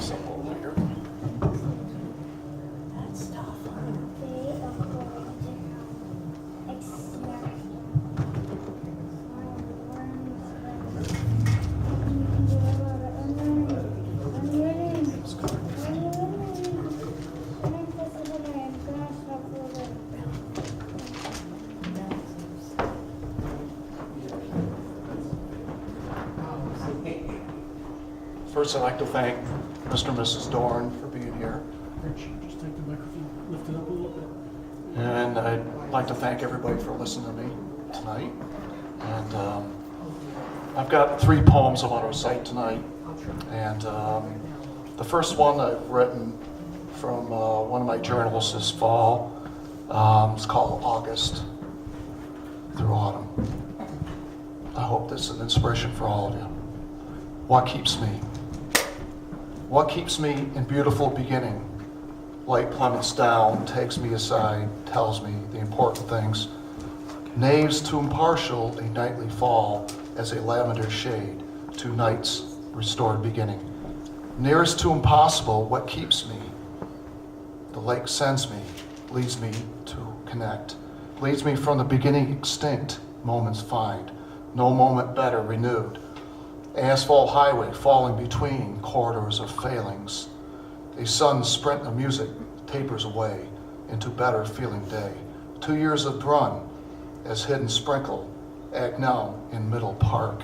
some over here. That's tough. First, I'd like to thank Mr. and Mrs. Dorn for being here. Just take the microphone, lift it up a little bit. And I'd like to thank everybody for listening to me tonight. And I've got 3 poems I want to recite tonight. And the first one I've written from one of my journals this fall. It's called August through Autumn. I hope this is an inspiration for all of you. What keeps me? What keeps me in beautiful beginning? Light plummets down, takes me aside, tells me the important things. Knaves too impartial, a nightly fall as a lavender shade to night's restored beginning. Nearest to impossible, what keeps me? The lake sends me, leads me to connect, leads me from the beginning extinct, moments find, no moment better renewed. Asphalt highway falling between corridors of failings. A sun sprint of music tapers away into better feeling day. 2 years of run as hidden sprinkle, act now in Middle Park.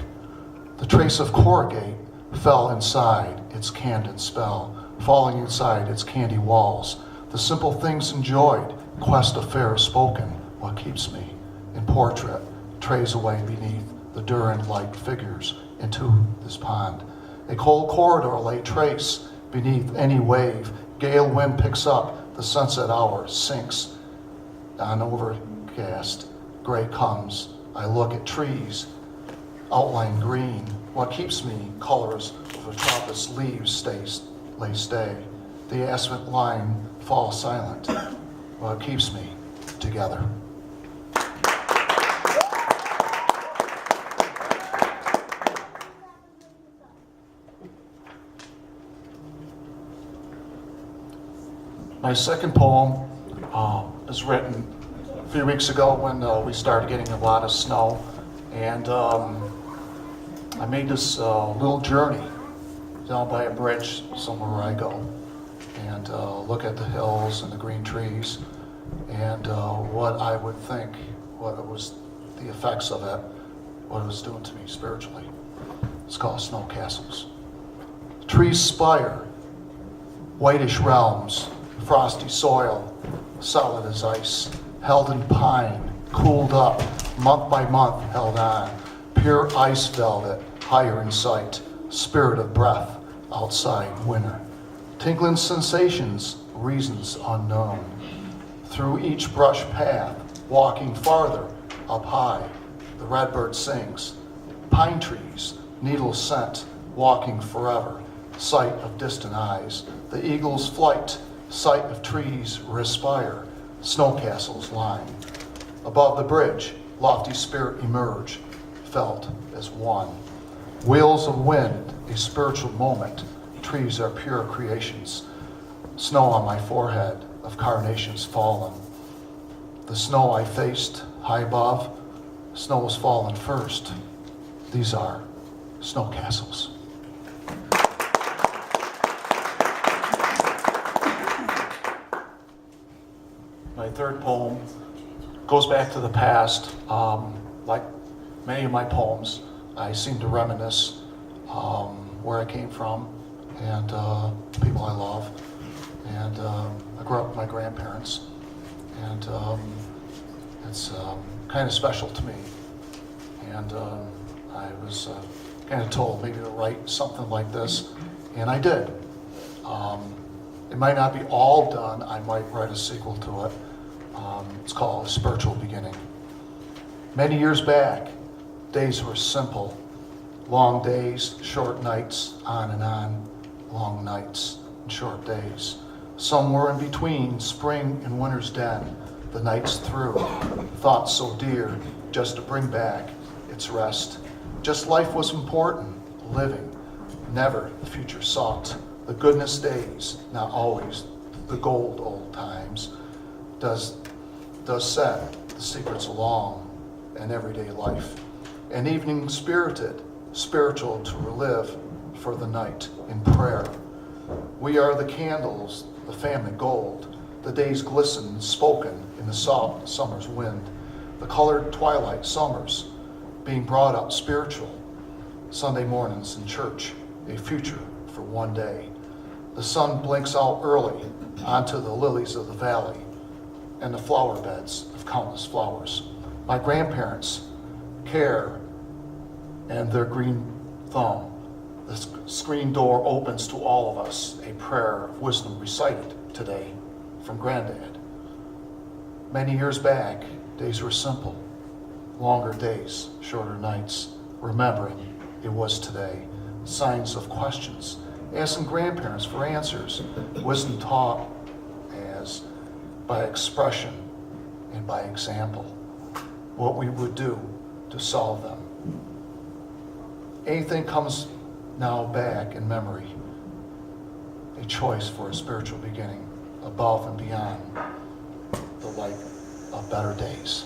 The trace of corrugate fell inside its candid spell, falling inside its candy walls. The simple things enjoyed, quest of fair spoken, what keeps me in portrait, trays away beneath the Dorn light figures into this pond. A cold corridor lay trace beneath any wave. Gale wind picks up, the sunset hour sinks on overcast. Gray comes, I look at trees, outline green. What keeps me? Colors of a tropic's leaves lay stay. The asphalt line falls silent. What keeps me? Together. My second poem is written a few weeks ago when we started getting a lot of snow, and I made this little journey down by a bridge somewhere where I go, and look at the hills and the green trees, and what I would think, what it was, the effects of it, what it was doing to me spiritually. It's called Snow Castles. Trees spire, whitish realms, frosty soil, solid as ice, held in pine, cooled up, month by month held on, pure ice velvet, higher in sight, spirit of breath, outside winter. Tinkling sensations, reasons unknown. Through each brush path, walking farther, up high, the redbird sings. Pine trees, needle scent, walking forever, sight of distant eyes, the eagle's flight, sight of trees respire, snow castles line. Above the bridge, lofty spirit emerge, felt as one. Wheels of wind, a spiritual moment, trees are pure creations. Snow on my forehead, of carnations fallen. The snow I faced high above, snow has fallen first. These are snow castles. My third poem goes back to the past. Like many of my poems, I seem to reminisce where I came from and people I love. And I grew up with my grandparents, and it's kind of special to me. And I was kind of told maybe to write something like this, and I did. It might not be all done. I might write a sequel to it. It's called A Spiritual Beginning. Many years back, days were simple. Long days, short nights, on and on. Long nights and short days. Somewhere in between spring and winter's den, the nights through. Thoughts so dear, just to bring back its rest. Just life was important, living. Never the future sought. The goodness days, not always the gold old times, does set the secrets of long and everyday life. An evening spiritual to relive for the night in prayer. We are the candles, the family gold. The days glisten spoken in the soft summer's wind. The colored twilight summers being brought up spiritual. Sunday mornings in church, a future for one day. The sun blinks out early onto the lilies of the valley and the flower beds of countless flowers. My grandparents' care and their green thumb. The screen door opens to all of us, a prayer of wisdom recited today from Granddad. Many years back, days were simple. Longer days, shorter nights, remembering it was today. Signs of questions, asking grandparents for answers. Wisdom taught as by expression and by example. What we would do to solve them. Anything comes now back in memory. A choice for a spiritual beginning, above and beyond the light of better days.